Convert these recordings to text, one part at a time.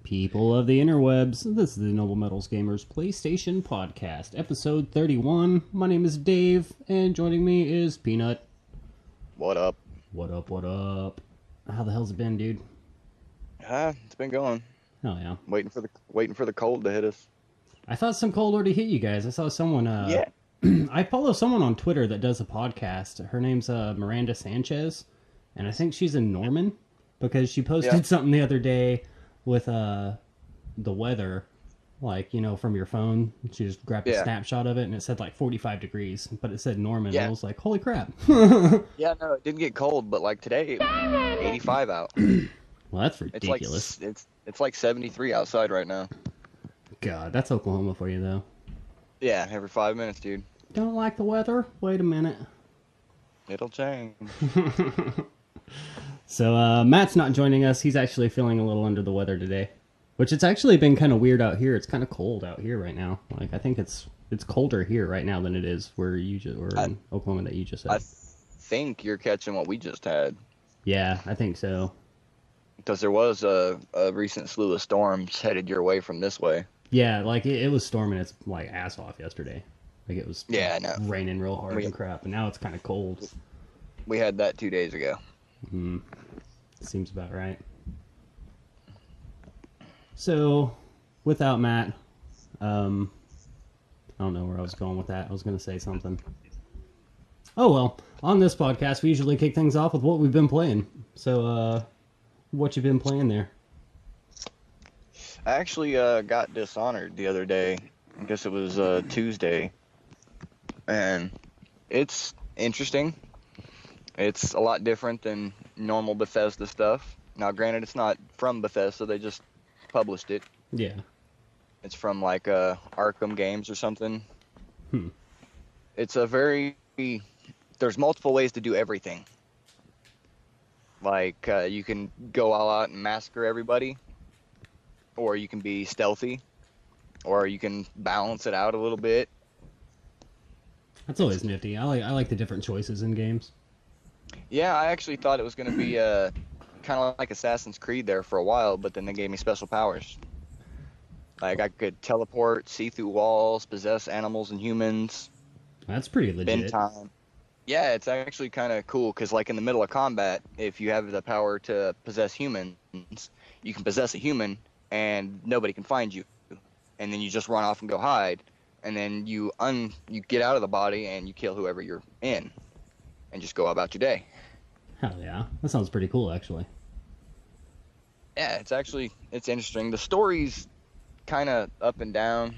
People of the interwebs, this is the Noble Metals Gamers PlayStation Podcast, episode 31. My name is Dave, and joining me is Peanut. What up? What up, what up? How the hell's it been, dude? It's been going. Oh, yeah. Waiting for the cold to hit us. I thought some cold already hit you guys. I saw someone, Yeah. I follow someone on Twitter that does a podcast. Her name's Miranda Sanchez, and I think she's in Norman, because she posted something the other day with the weather, like, you know, from your phone. She just grabbed a snapshot of it, and it said like 45 degrees, but it said Norman. And I was like, holy crap. Yeah, no, it didn't get cold, but like today, it was 85 out. Well, that's ridiculous. It's like 73 outside right now. God, that's Oklahoma for you, though. Yeah, every 5 minutes, dude. Don't like the weather? Wait a minute. It'll change. So, Matt's not joining us. He's actually feeling a little under the weather today. Which it's actually been kind of weird out here. It's kind of cold out here right now. Like, I think it's colder here right now than it is where in Oklahoma that you just said. I think you're catching what we just had. Yeah, I think so. Because there was a recent slew of storms headed your way from this way. Yeah, like, it was storming its, like, ass off yesterday. Like, it was raining real hard and crap. And now it's kind of cold. We had that 2 days ago. Seems about right. So, without Matt, I don't know where I was going with that. I was going to say something. Oh, well, on this podcast, we usually kick things off with what we've been playing. So, what you been playing there? I actually got Dishonored the other day. I guess it was Tuesday. And it's interesting. It's a lot different than normal Bethesda stuff. Now, granted, it's not from Bethesda. They just published it. Yeah. It's from, like, Arkham Games or something. It's a very... There's multiple ways to do everything. Like, you can go all out and massacre everybody. Or you can be stealthy. Or you can balance it out a little bit. That's always nifty. I like the different choices in games. Yeah, I actually thought it was going to be kind of like Assassin's Creed there for a while, but then they gave me special powers. Like, I could teleport, see through walls, possess animals and humans. That's pretty legit. Bend time. Yeah, it's actually kind of cool, because, like, in the middle of combat, if you have the power to possess humans, you can possess a human, and nobody can find you. And then you just run off and go hide, and then you get out of the body, and you kill whoever you're in. And just go about your day. Hell yeah. That sounds pretty cool, actually. Yeah, it's interesting. The story's kind of up and down.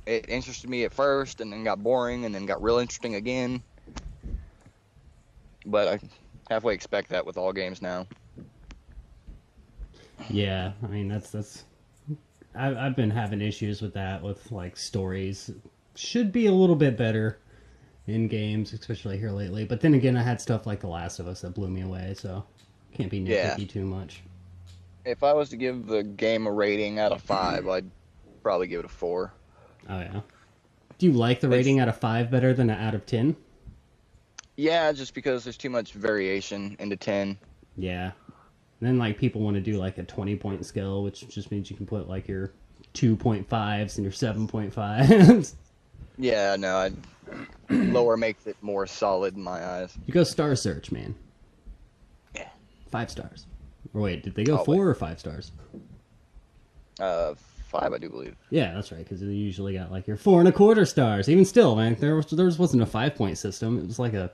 It interested me at first, and then got boring, and then got real interesting again. But I halfway expect that with all games now. Yeah, I mean, that's... I've been having issues with that, with, like, stories. Should be a little bit better in games, especially here lately. But then again, I had stuff like The Last of Us that blew me away, so can't be nitpicky too much. If I was to give the game a rating out of 5, I'd probably give it a 4. Oh, yeah. Do you like the rating out of 5 better than an out of 10? Yeah, just because there's too much variation into 10. Yeah. And then, like, people want to do, like, a 20-point scale, which just means you can put, like, your 2.5s and your 7.5s. Yeah, no, lower makes it more solid in my eyes. You go Star Search, man. Yeah. 5 stars. Or wait, did they go 4 or 5 stars? 5, I do believe. Yeah, that's right, because they usually got, like, your 4.25 stars. Even still, man, there wasn't a 5-point system. It was like a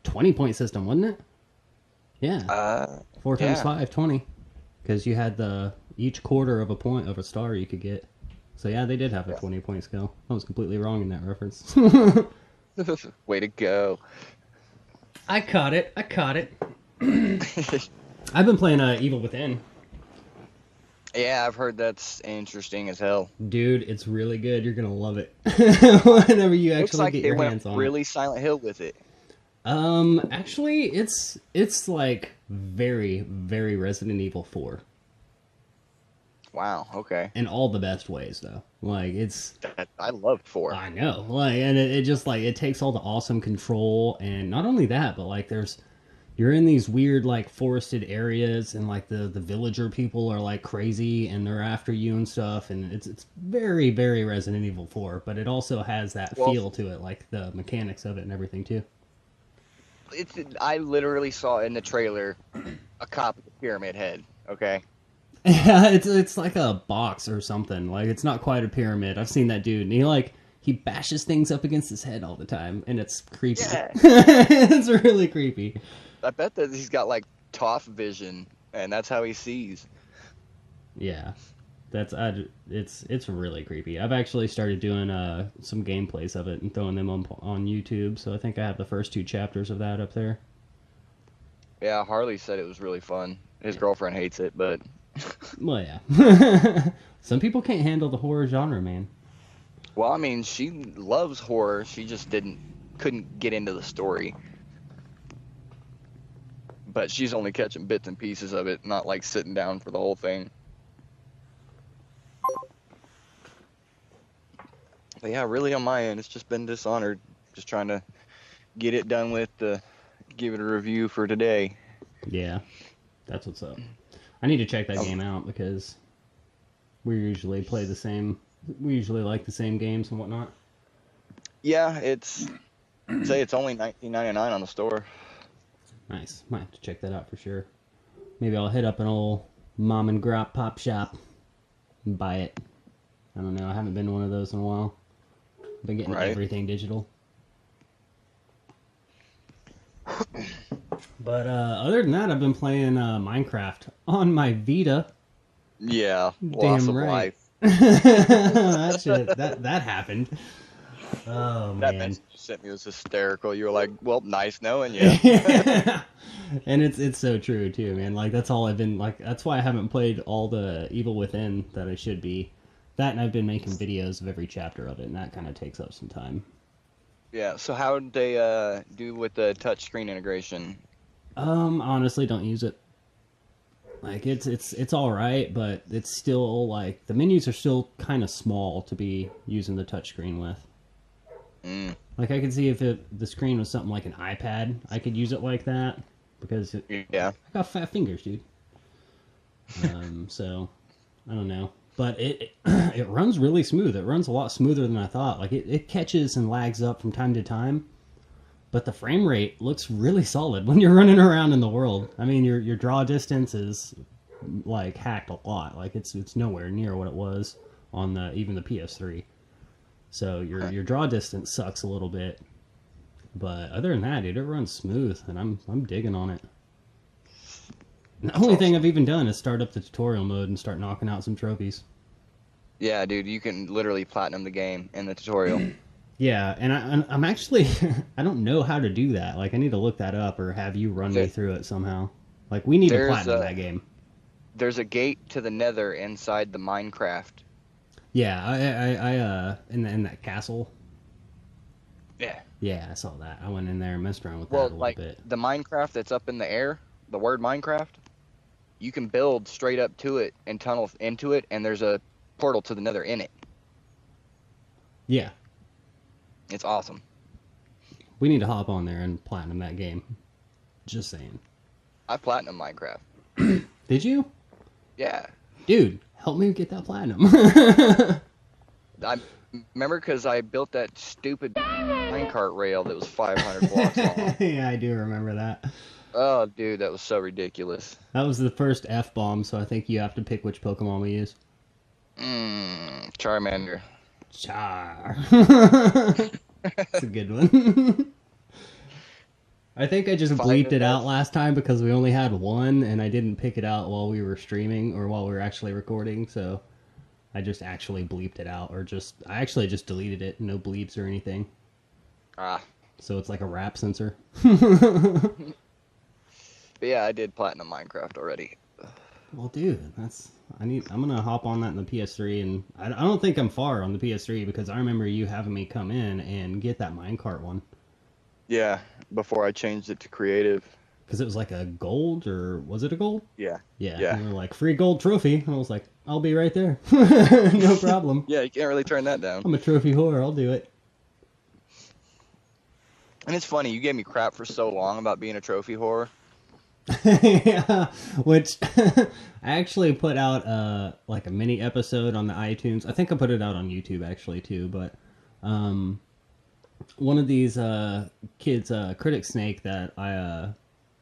20-point system, wasn't it? Yeah. 4 times 5, 20. Because you had each quarter of a point of a star you could get. So yeah, they did have a 20-point scale. I was completely wrong in that reference. Way to go. I caught it. I've been playing Evil Within. Yeah, I've heard that's interesting as hell. Dude, it's really good. You're going to love it. Whenever you actually get your hands on it. Looks like they went really Silent Hill with it. Actually, it's like very, very Resident Evil 4. Wow, okay. In all the best ways, though. Like, I love 4. I know. Like, and it just, like, it takes all the awesome control, and not only that, but, like, there's you're in these weird like forested areas, and like the villager people are like crazy and they're after you and stuff, and it's very, very Resident Evil 4, but it also has that feel to it, like the mechanics of it and everything too. I literally saw in the trailer a copy of Pyramid Head. Okay. Yeah, it's like a box or something. Like, it's not quite a pyramid. I've seen that dude, and he bashes things up against his head all the time, and it's creepy. Yeah. It's really creepy. I bet that he's got like Toph vision, and that's how he sees. Yeah, it's really creepy. I've actually started doing some gameplays of it and throwing them on YouTube. So I think I have the first 2 chapters of that up there. Yeah, Harley said it was really fun. His girlfriend hates it, but. Well, yeah. Some people can't handle the horror genre, man. Well, I mean, she loves horror. She just couldn't get into the story. But she's only catching bits and pieces of it, not like sitting down for the whole thing. But yeah, really on my end, it's just been Dishonored. Just trying to get it done with, give it a review for today. Yeah, that's what's up. I need to check that game out because we usually like the same games and whatnot. Yeah, it's only $19.99 on the store. Nice. Might have to check that out for sure. Maybe I'll hit up an old mom and grop pop shop and buy it. I don't know. I haven't been to one of those in a while. I've been getting everything digital. But other than that, I've been playing Minecraft on my Vita. Yeah, loss of life. that happened. Oh, man. That message you sent me was hysterical. You were like, well, nice knowing you. And it's so true, too, man. Like, that's all I've been, like, that's why I haven't played all the Evil Within that I should be. That, and I've been making videos of every chapter of it, and that kind of takes up some time. Yeah, so how did they do with the touchscreen integration? Honestly, don't use it. Like, it's all right, but it's still, like, the menus are still kind of small to be using the touchscreen with. Like, I could see if the screen was something like an iPad, I could use it like that, because I got fat fingers, dude. So, I don't know. But it runs really smooth. It runs a lot smoother than I thought. Like, it catches and lags up from time to time, but the frame rate looks really solid when you're running around in the world. I mean, your draw distance is, like, hacked a lot. Like, it's nowhere near what it was on even the PS3. So your draw distance sucks a little bit. But other than that, dude, it runs smooth, and I'm digging on it. The only thing I've even done is start up the tutorial mode and start knocking out some trophies. Yeah, dude, you can literally platinum the game in the tutorial. Yeah, and I'm actually, I don't know how to do that. Like, I need to look that up or have you run me through it somehow. Like, we need to platinum that game. There's a gate to the nether inside the Minecraft. Yeah, I in that castle. Yeah. Yeah, I saw that. I went in there and messed around with that a little bit. Well, like, the Minecraft that's up in the air, the word Minecraft, you can build straight up to it and tunnel into it, and there's a portal to the nether in it. Yeah. It's awesome. We need to hop on there and platinum that game. Just saying. I platinum Minecraft. Did you? Yeah. Dude, help me get that platinum. I remember because I built that stupid minecart rail that was 500 blocks long. Yeah, I do remember that. Oh, dude, that was so ridiculous. That was the first F-bomb, so I think you have to pick which Pokemon we use. Charmander. Char. That's a good one. I think I just bleeped it out last time because we only had one, and I didn't pick it out while we were streaming or while we were actually recording, so I just actually bleeped it out, I actually just deleted it, no bleeps or anything. So it's like a rap censor. But yeah, I did platinum Minecraft already. Well, dude, I'm gonna hop on that in the PS3, and I don't think I'm far on the PS3 because I remember you having me come in and get that minecart one. Yeah, before I changed it to creative. Because it was like a gold, or was it a gold? Yeah. Yeah. You were like, free gold trophy. And I was like, I'll be right there. No problem. Yeah, you can't really turn that down. I'm a trophy whore. I'll do it. And it's funny, you gave me crap for so long about being a trophy whore. Yeah, which I actually put out like a mini episode on the iTunes. I think I put it out on YouTube actually too, but one of these kids, Critic Snake, that I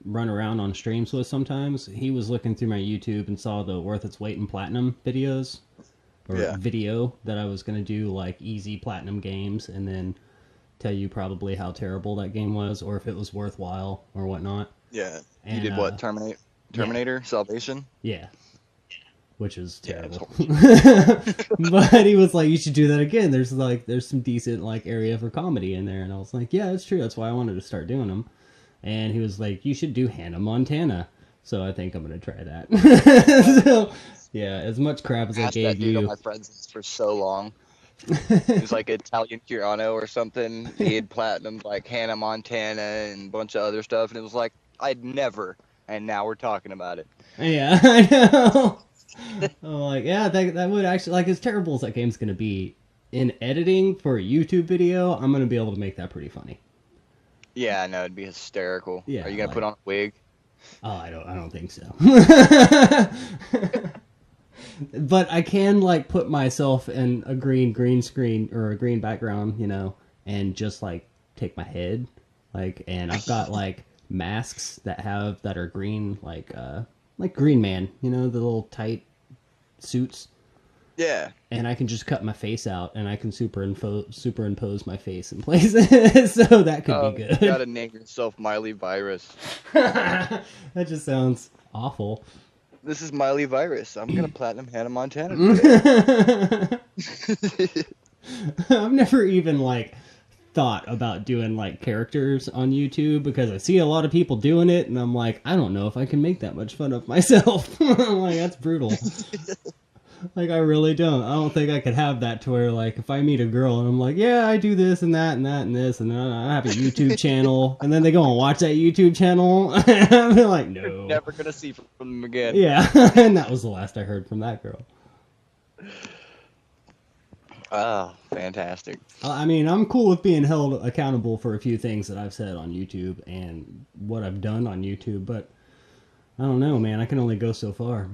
run around on streams with sometimes, he was looking through my YouTube and saw the Worth Its Weight in Platinum videos, or video that I was going to do, like easy platinum games, and then tell you probably how terrible that game was, or if it was worthwhile or whatnot. Yeah. And, you did what? Terminator? Salvation? Yeah. Which is terrible. Yeah, but he was like, you should do that again. There's some decent like area for comedy in there. And I was like, yeah, that's true. That's why I wanted to start doing them. And he was like, you should do Hannah Montana. So I think I'm going to try that. So, yeah, as much crap as I gave that dude on my friends list for so long. He was like Italian Tirano or something. He had platinum like Hannah Montana and a bunch of other stuff. And it was like, I'd never. And now we're talking about it. Yeah, I know. I'm like, yeah, that would actually, like, as terrible as that game's going to be, in editing for a YouTube video, I'm going to be able to make that pretty funny. Yeah, I know, it'd be hysterical. Yeah, are you going to put on a wig? Oh, I don't think so. But I can, like, put myself in a green screen, or a green background, you know, and just, like, take my head, like, and I've got, like, masks that are green, like Green Man, you know, the little tight suits. Yeah. And I can just cut my face out, and I can superimpose my face in places, so that could be good. You gotta name yourself Miley Virus. That just sounds awful. This is Miley Virus. I'm gonna platinum Hannah Montana today. I've never even, like, thought about doing like characters on YouTube because I see a lot of people doing it, and I'm like, I don't know if I can make that much fun of myself. I'm like, that's brutal. Like, I really don't. I don't think I could have that to where, like, if I meet a girl and I'm like, yeah, I do this and that and that and this, and then I have a YouTube channel, and then they go and watch that YouTube channel, and I'm like, no. You're never gonna see from them again. Yeah, and that was the last I heard from that girl. Oh, fantastic. I mean, I'm cool with being held accountable for a few things that I've said on YouTube and what I've done on YouTube, but I don't know, man. I can only go so far.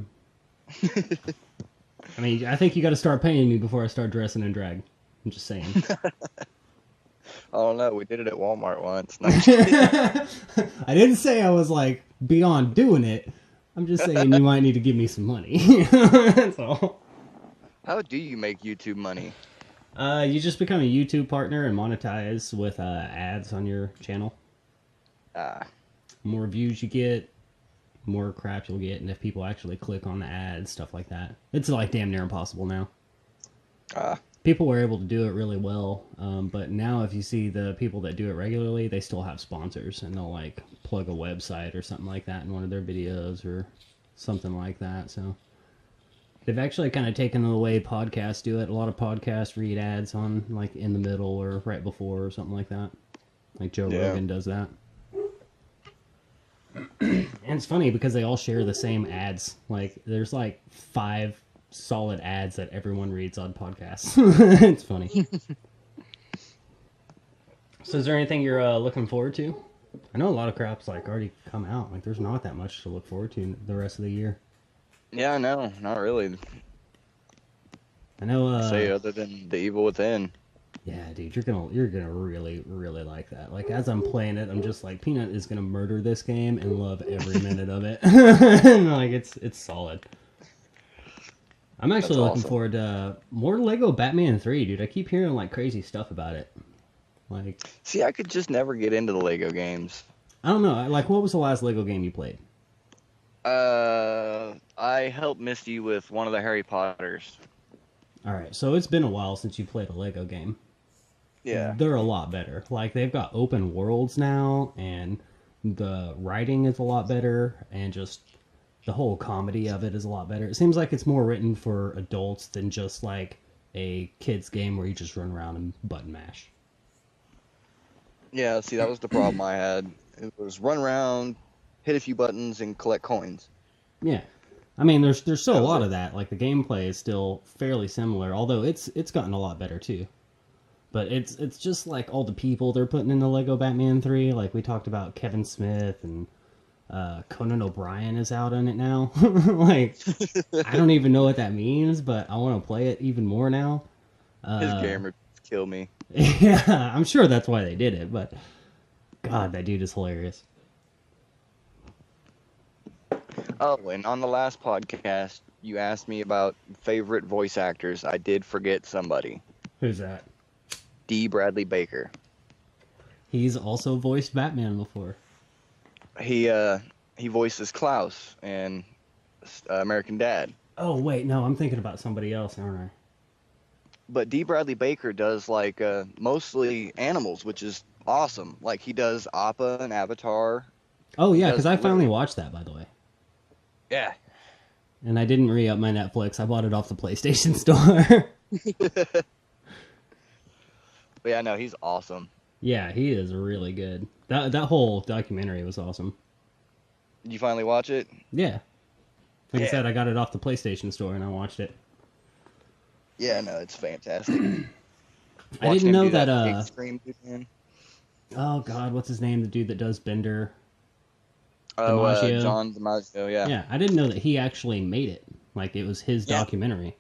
I mean, I think you got to start paying me before I start dressing in drag. I'm just saying. I don't know. We did it at Walmart once. I didn't say I was, like, beyond doing it. I'm just saying you might need to give me some money. That's all. How do you make YouTube money? You just become a YouTube partner and monetize with ads on your channel. More views you get, more crap you'll get, and if people actually click on the ads, stuff like that. It's like damn near impossible now. People were able to do it really well, but now if you see the people that do it regularly, they still have sponsors, and they'll like plug a website or something like that in one of their videos or something like that, so... They've actually kind of taken the way podcasts do it. A lot of podcasts read ads on, like, in the middle or right before or something like that. Like Joe Rogan does that. And it's funny because they all share the same ads. Like, there's, like, 5 solid ads that everyone reads on podcasts. It's funny. So is there anything you're looking forward to? I know a lot of crap's, like, already come out. Like, there's not that much to look forward to the rest of the year. Yeah, no, not really. I know. Say other than The Evil Within. Yeah, dude, you're gonna really, really like that. Like, as I'm playing it, I'm just like, Peanut is gonna murder this game and love every minute of it. And, like, it's solid. I'm actually looking forward to more Lego Batman 3, dude. I keep hearing like crazy stuff about it. Like, see, I could just never get into the Lego games. I don't know. Like, what was the last Lego game you played? I helped Misty with one of the Harry Potters. Alright, so it's been a while since you played a Lego game. Yeah. They're a lot better. Like, they've got open worlds now, and the writing is a lot better, and just the whole comedy of it is a lot better. It seems like it's more written for adults than just, like, a kid's game where you just run around and button mash. Yeah, see, that was the problem I had. It was run around, hit a few buttons, and collect coins. Yeah. I mean, there's still a lot of that. Like, the gameplay is still fairly similar, although it's gotten a lot better, too. But it's just, like, all the people they're putting in the Lego Batman 3. Like, we talked about Kevin Smith and Conan O'Brien is out on it now. Like, I don't even know what that means, but I want to play it even more now. His gamer kill me. Yeah, I'm sure that's why they did it, but God, that dude is hilarious. Oh, and on the last podcast, you asked me about favorite voice actors. I did forget somebody. Who's that? D. Bradley Baker. He's also voiced Batman before. He voices Klaus in American Dad. Oh, wait, no, I'm thinking about somebody else, aren't I? But D. Bradley Baker does, like, mostly animals, which is awesome. Like, he does Appa and Avatar. Oh, yeah, because I finally watched that, by the way. Yeah. And I didn't re-up my Netflix. I bought it off the PlayStation Store. But yeah, no, he's awesome. Yeah, he is really good. That whole documentary was awesome. Did you finally watch it? Yeah. Like I said, I got it off the PlayStation Store and I watched it. Yeah, no, it's fantastic. I didn't know that Extreme dude, oh god, what's his name? The dude that does Bender. DiMaggio. John DiMaggio, yeah. Yeah, I didn't know that he actually made it. Like, it was his documentary.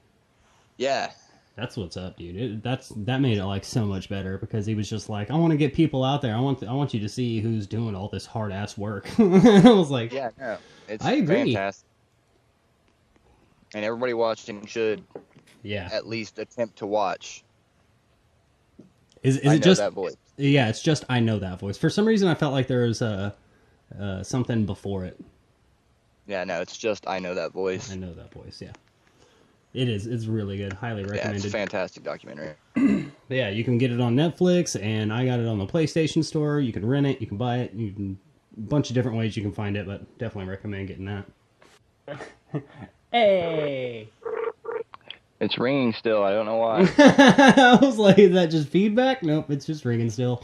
Yeah. That's what's up, dude. That made it, like, so much better, because he was just like, I want to get people out there. I want you to see who's doing all this hard-ass work. I was like... Yeah, no. It's I agree. Fantastic. And everybody watching should at least attempt to watch. Is it just... that voice. Yeah, it's just I know that voice. For some reason, I felt like there was something before it. Yeah, no, it's just I know that voice. I know that voice, yeah. It is. It's really good. Highly recommended. Yeah, it's a fantastic documentary. Yeah, you can get it on Netflix, and I got it on the PlayStation Store. You can rent it. You can buy it. A bunch of different ways you can find it, but definitely recommend getting that. Hey! It's ringing still. I don't know why. I was like, is that just feedback? Nope, it's just ringing still.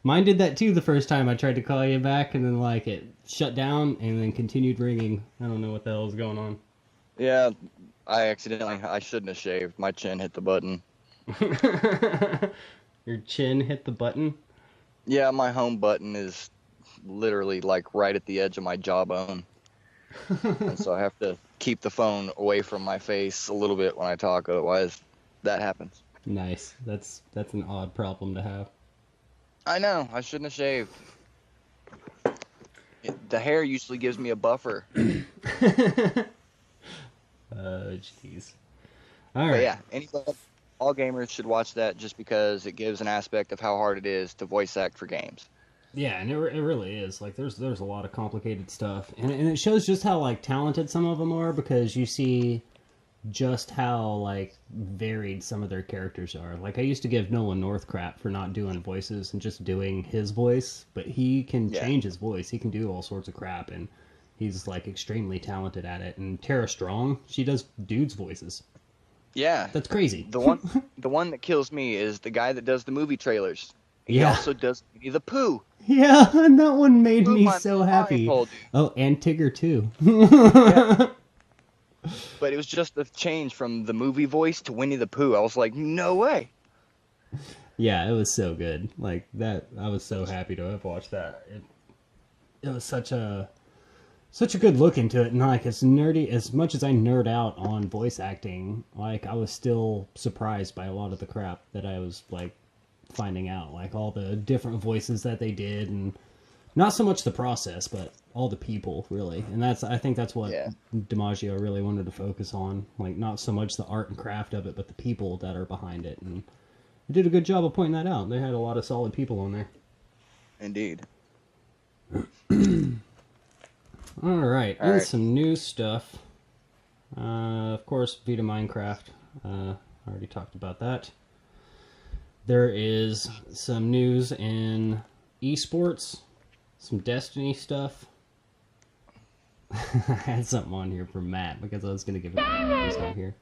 Mine did that too the first time I tried to call you back, and then like it shut down and then continued ringing. I don't know what the hell is going on. Yeah, I shouldn't have shaved. My chin hit the button. Your chin hit the button? Yeah, my home button is literally like right at the edge of my jawbone. And so I have to keep the phone away from my face a little bit when I talk, otherwise that happens. Nice. That's an odd problem to have. I know. I shouldn't have shaved. The hair usually gives me a buffer. Jeez. All right. Yeah, all gamers should watch that just because it gives an aspect of how hard it is to voice act for games. Yeah, and it really is. Like, there's a lot of complicated stuff, and it shows just how like talented some of them are, because you see just how like varied some of their characters are. Like, I used to give Nolan North crap for not doing voices and just doing his voice, but he can change his voice. He can do all sorts of crap, and he's like extremely talented at it. And Tara Strong, she does dudes' voices. Yeah, that's crazy. The one that kills me is the guy that does the movie trailers. He also does Winnie the Pooh. Yeah, and that one made me so happy. Oh, and Tigger too. Yeah. But it was just the change from the movie voice to Winnie the Pooh. I was like, no way. Yeah, it was so good. Like that, I was so happy to have watched that. It was such a good look into it, and like as nerdy as much as I nerd out on voice acting, like I was still surprised by a lot of the crap that I was like finding out, like all the different voices that they did, and not so much the process, but all the people really. And I think that's what DiMaggio really wanted to focus on, like not so much the art and craft of it, but the people that are behind it. And they did a good job of pointing that out. They had a lot of solid people on there. Indeed. All right, and some new stuff. Of course, Vita Minecraft. I already talked about that. There is some news in esports, some Destiny stuff. I had something on here from Matt because I was going to give it he's not here.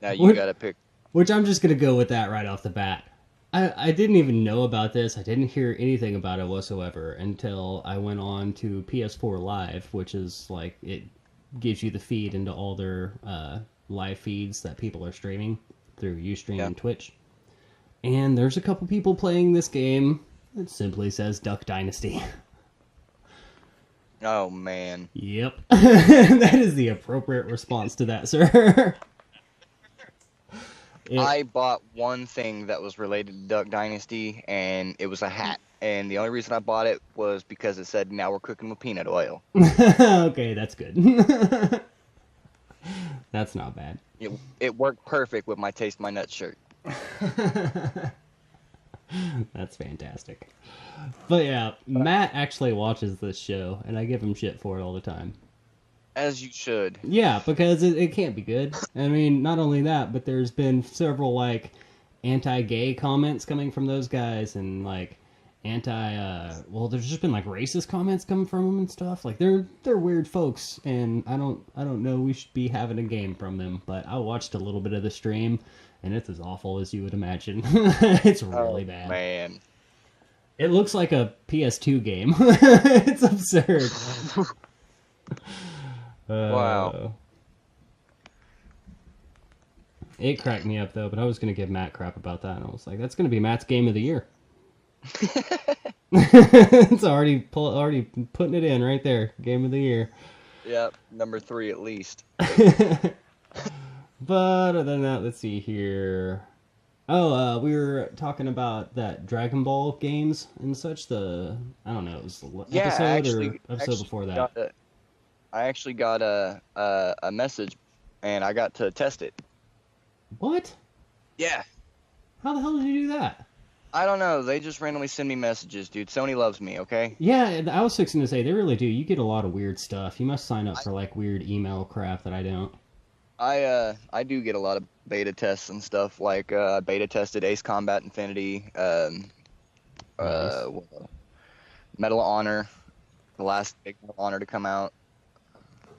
Now you got to pick. Which I'm just going to go with that right off the bat. I didn't even know about this. I didn't hear anything about it whatsoever until I went on to PS4 Live, which is like, it gives you the feed into all their live feeds that people are streaming through Ustream and Twitch. And there's a couple people playing this game that simply says Duck Dynasty. Oh, man. Yep. That is the appropriate response to that, sir. I bought one thing that was related to Duck Dynasty, and it was a hat. And the only reason I bought it was because it said, now we're cooking with peanut oil. Okay, that's good. That's not bad. It worked perfect with my Taste My Nuts shirt. That's fantastic. But yeah, Matt actually watches this show, and I give him shit for it all the time. As you should. Yeah, because it can't be good. I mean, not only that, but there's been several, like, anti-gay comments coming from those guys, and, like, well, there's just been, like, racist comments coming from them and stuff. Like, they're weird folks, and I don't know we should be having a game from them, but I watched a little bit of the stream, and it's as awful as you would imagine. It's really bad. Man. It looks like a PS2 game. It's absurd. Wow. It cracked me up, though, but I was going to give Matt crap about that, and I was like, that's going to be Matt's game of the year. It's already putting it in right there. Game of the year. Yep, number 3 at least. But other than that, let's see here. Oh, we were talking about that Dragon Ball games and such. I don't know, it was the episode before that. I actually got a message, and I got to test it. What? Yeah. How the hell did you do that? I don't know. They just randomly send me messages, dude. Sony loves me, okay? Yeah, I was fixing to say, they really do. You get a lot of weird stuff. You must sign up for, like, weird email crap that I don't. I do get a lot of beta tests and stuff. Like, beta tested Ace Combat Infinity, Nice. Medal of Honor, the last big Medal of Honor to come out.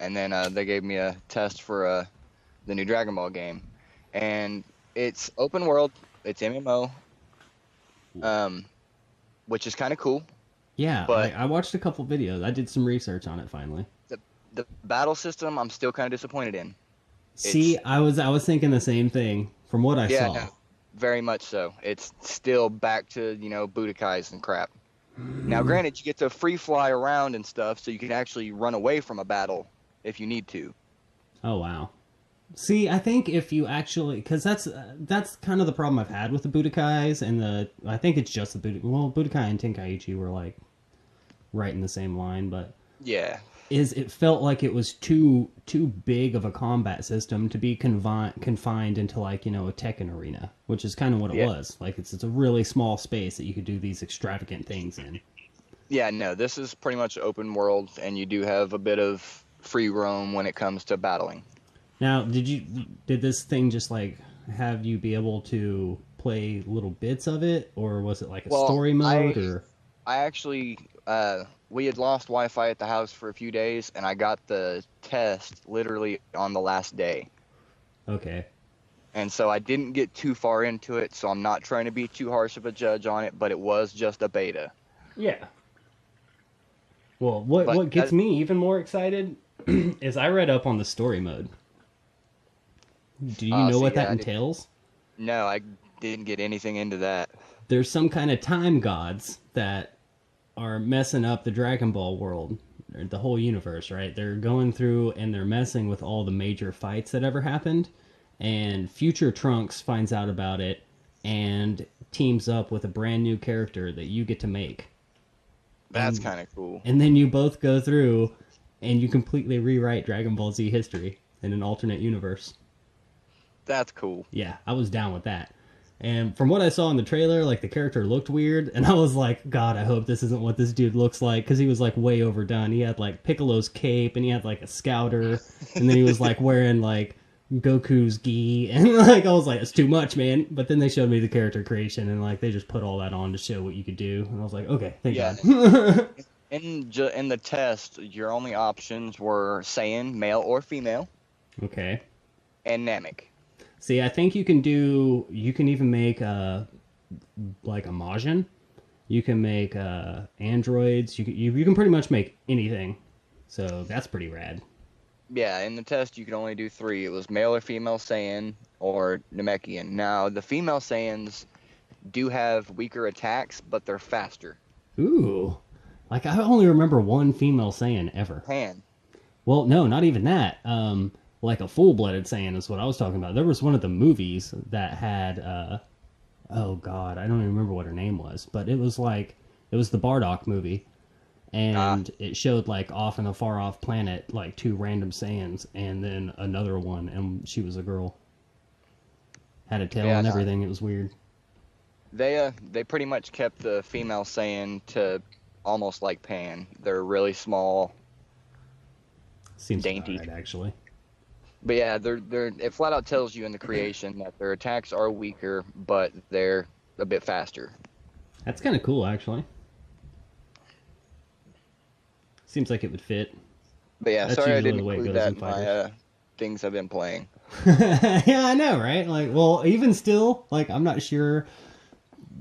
And then they gave me a test for the new Dragon Ball game. And it's open world. It's MMO. Which is kind of cool. Yeah, but I watched a couple videos. I did some research on it finally. The battle system, I'm still kind of disappointed in. See, I was thinking the same thing from what I saw. No, very much so. It's still back to, Budokais and crap. Now, granted, you get to free fly around and stuff, so you can actually run away from a battle if you need to. Oh, wow. See, I think if you actually... Because that's kind of the problem I've had with the Budokais, and I think it's just the Budokai and Tenkaichi were, like, right in the same line, but... Yeah. It felt like it was too big of a combat system to be confined into, like, a Tekken arena, which is kind of what it was. Like, it's a really small space that you could do these extravagant things in. Yeah, no, this is pretty much open world, and you do have a bit of free roam when it comes to battling. Now, did this thing just, like, have you be able to play little bits of it, or was it like a story mode? I actually, we had lost Wi-Fi at the house for a few days, and I got the test literally on the last day. Okay. And so I didn't get too far into it, so I'm not trying to be too harsh of a judge on it, but it was just a beta. Yeah. Well, what gets me even more excited is I read up on the story mode. Do you know what that entails? No, I didn't get anything into that. There's some kind of time gods that are messing up the Dragon Ball world, the whole universe, right? They're going through and they're messing with all the major fights that ever happened, and future Trunks finds out about it and teams up with a brand new character that you get to make. That's kind of cool. And then you both go through and you completely rewrite Dragon Ball Z history in an alternate universe. That's cool. Yeah, I was down with that. And from what I saw in the trailer, like, the character looked weird, and I was like, God, I hope this isn't what this dude looks like, because he was, like, way overdone. He had, like, Piccolo's cape, and he had, like, a scouter, and then he was, like, wearing, like, Goku's gi, and, like, I was like, it's too much, man. But then they showed me the character creation, and, like, they just put all that on to show what you could do, and I was like, okay, thank God. In the test, your only options were Saiyan, male or female. Okay. And Namek. See, I think you can even make, like, a Majin. You can make, androids. You can pretty much make anything. So, that's pretty rad. Yeah, in the test, you could only do 3. It was male or female Saiyan or Namekian. Now, the female Saiyans do have weaker attacks, but they're faster. Ooh. Like, I only remember one female Saiyan ever. Pan. Well, no, not even that. Like a full-blooded Saiyan is what I was talking about. There was one of the movies that had, oh god, I don't even remember what her name was, but it was the Bardock movie, and it showed like off in a far-off planet, like 2 random Saiyans, and then another one, and she was a girl. Had a tail and everything. It was weird. They pretty much kept the female Saiyan to almost like Pan. They're really small. Seems dainty, right, actually. But yeah, it flat out tells you in the creation that their attacks are weaker, but they're a bit faster. That's kind of cool, actually. Seems like it would fit. But yeah, sorry I didn't include that in my things I've been playing. Yeah, I know, right? Like, well, even still, like, I'm not sure.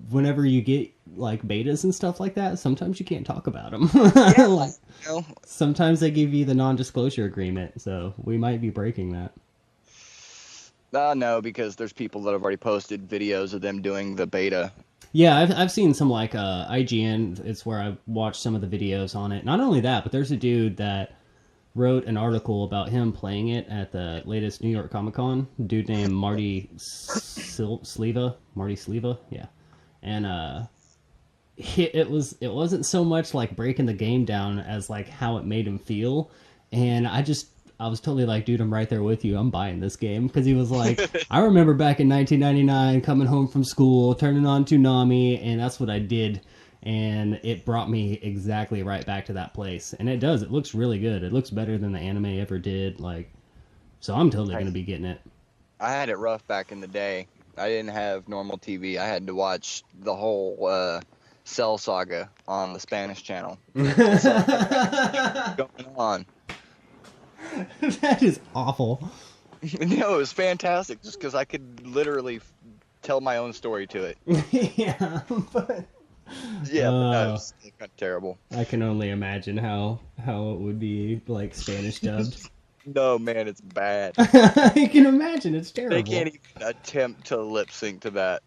Whenever you get like betas and stuff like that, sometimes you can't talk about them. Yeah, like, sometimes they give you the non-disclosure agreement, so we might be breaking that. No, because there's people that have already posted videos of them doing the beta. Yeah, I've seen some like IGN. It's where I've watched some of the videos on it. Not only that, but there's a dude that wrote an article about him playing it at the latest New York Comic Con. A dude named Marty Sleva. Marty Sleva, yeah. And it wasn't so much like breaking the game down as like how it made him feel. And I was totally like, dude, I'm right there with you. I'm buying this game. Because he was like, I remember back in 1999 coming home from school, turning on Toonami, and that's what I did. And it brought me exactly right back to that place. And it does. It looks really good. It looks better than the anime ever did. Like, so I'm totally going to be getting it. I had it rough back in the day. I didn't have normal TV. I had to watch the whole Cell Saga on the Spanish channel. Going on. That is awful. No, it was fantastic just because I could literally tell my own story to it. Yeah, but... Yeah, but that was kind of terrible. I can only imagine how it would be, like, Spanish dubbed. No, man, it's bad. I can imagine, it's terrible. They can't even attempt to lip sync to that.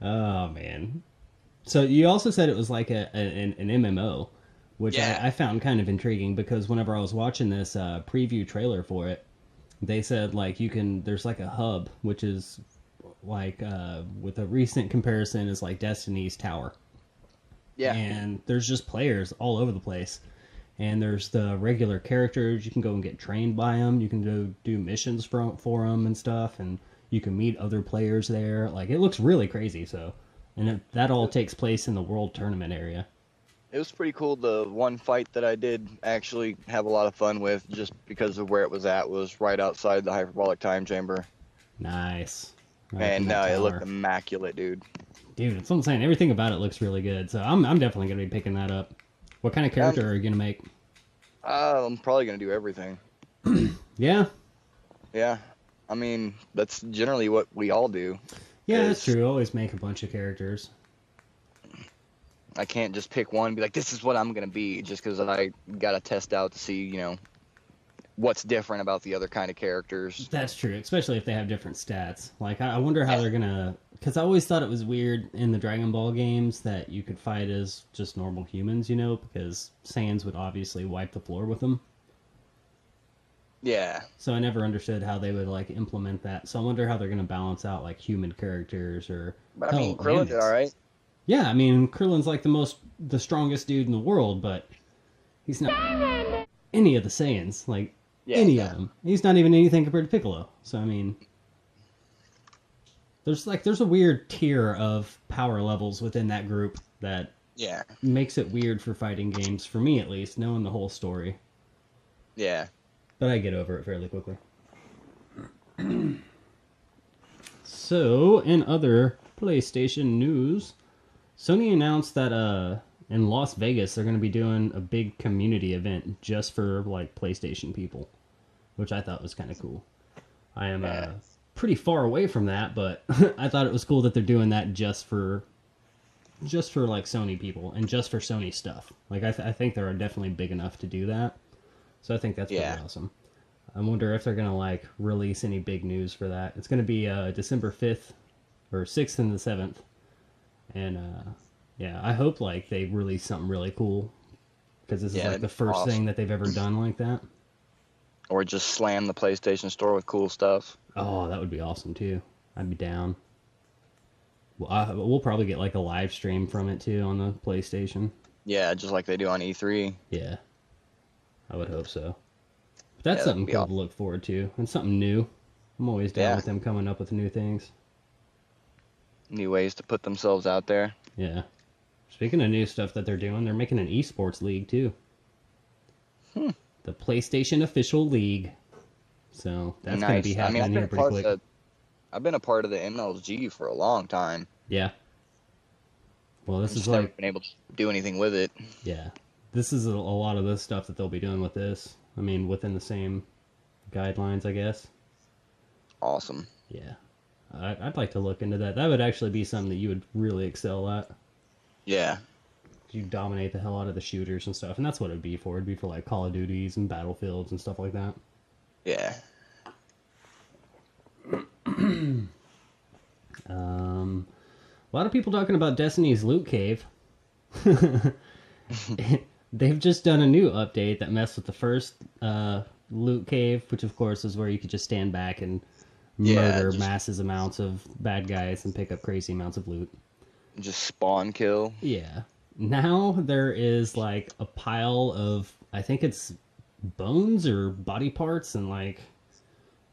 Oh, man. So you also said it was like an MMO, which I found kind of intriguing because whenever I was watching this preview trailer for it, they said, like, there's like a hub, which is like, with a recent comparison, is like Destiny's Tower. Yeah. And there's just players all over the place. And there's the regular characters. You can go and get trained by them. You can go do missions for them and stuff. And you can meet other players there. Like, it looks really crazy. So, and that all takes place in the World Tournament area. It was pretty cool. The one fight that I did actually have a lot of fun with, just because of where it was at, was right outside the hyperbolic time chamber. Nice. Right, and it looked immaculate, dude. Dude, that's what I'm saying. Everything about it looks really good. So I'm definitely going to be picking that up. What kind of character are you going to make? I'm probably going to do everything. Yeah? Yeah. I mean, that's generally what we all do. Yeah, that's true. Always make a bunch of characters. I can't just pick one and be like, this is what I'm going to be, just because I got to test out to see, what's different about the other kind of characters. That's true, especially if they have different stats. Like, I wonder how they're going to... Because I always thought it was weird in the Dragon Ball games that you could fight as just normal humans, because Saiyans would obviously wipe the floor with them. Yeah. So I never understood how they would, like, implement that. So I wonder how they're going to balance out, like, human characters or... But I mean, Krillin did alright. Yeah, I mean, Krillin's, like, the strongest dude in the world, but he's not any of the Saiyans, like, any of them. He's not even anything compared to Piccolo. So, I mean... There's a weird tier of power levels within that group that makes it weird for fighting games, for me at least, knowing the whole story. Yeah. But I get over it fairly quickly. So, in other PlayStation news, Sony announced that in Las Vegas they're going to be doing a big community event just for like PlayStation people, which I thought was kind of cool. I am pretty far away from that, but I thought it was cool that they're doing that just for like Sony people and just for Sony stuff. Like I think they're definitely big enough to do that. So I think that's pretty awesome. I wonder if they're going to like release any big news for that. It's going to be December 5th or 6th and the 7th. And Yeah, I hope like they release something really cool, because this is like the first thing that they've ever done like that. Or just slam the PlayStation Store with cool stuff. Oh, that would be awesome too. I'd be down. We'll probably get like a live stream from it too on the PlayStation. Yeah, just like they do on E3. Yeah, I would hope so. But that's something cool to look forward to, and something new. I'm always down with them coming up with new things. New ways to put themselves out there. Yeah. Speaking of new stuff that they're doing, they're making an esports league too. The PlayStation Official League. So that's going to be happening here pretty quick. I've been a part of the MLG for a long time. Yeah. Well, this is never been able to do anything with it. Yeah. This is a lot of the stuff that they'll be doing with this. I mean, within the same guidelines, I guess. Awesome. Yeah. I'd like to look into that. That would actually be something that you would really excel at. Yeah. You dominate the hell out of the shooters and stuff, and that's what it'd be for. It'd be for like Call of Duties and Battlefields and stuff like that. Yeah. A lot of people talking about Destiny's Loot Cave. They've just done a new update that messed with the first Loot Cave, which of course is where you could just stand back and murder massive amounts of bad guys and pick up crazy amounts of loot. Just spawn kill. Yeah. Now there is like a pile of, I think it's bones or body parts, and like